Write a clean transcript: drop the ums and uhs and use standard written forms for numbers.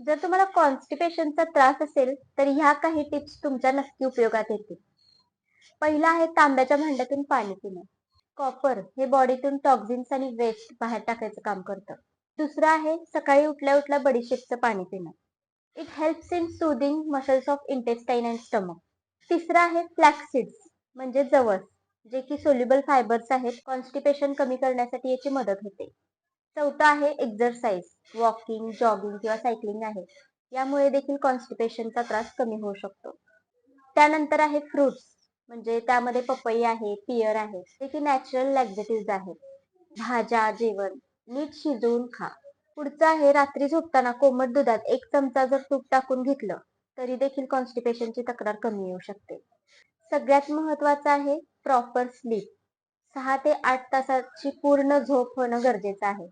जर तुम्हाला कॉन्स्टिपेशनचा त्रास असेल, तर ह्या काही टिप्स तुमच्या नक्की उपयोगात येतील. पहिला आहे तांब्याच्या भांड्यातून पाणी पिणं. कॉपर हे बॉडीतून टॉक्झिन्स आणि वेस्ट बाहेर टाकायचं काम करतं. दुसरं आहे सकाळी उठल्या उठल्या बडीशेपचं पाणी पिणं. It helps in soothing muscles of intestine and stomach. तिसरं आहे फ्लॅक्स सीड्स म्हणजे जवस, जे की सोल्युबल फायबर्स आहेत. कॉन्स्टिपेशन कमी करण्यासाठी याची मदत होते. चौथं आहे एक्झरसाइज, वॉकिंग, जॉगिंग किंवा सायकलिंग आहे. यामुळे देखील कॉन्स्टिपेशनचा त्रास कमी होऊ शकतो. त्यानंतर आहे फ्रुट्स, म्हणजे त्यामध्ये पपई आहे, पियर आहे, जे की नॅचरल लॅक्झेटिव्ह आहेत. भाज्या, जेवण नीट शिजवून खा. पुढचं आहे रात्री झोपताना कोमट दुधात 1 चमचा जर तूप टाकून घेतलं, तरी देखील कॉन्स्टिपेशनची तक्रार कमी येऊ शकते. सगळ्यात महत्त्वाचं आहे प्रॉपर स्लीप. 6 ते 8 तासाची पूर्ण झोप होणं गरजेचं आहे.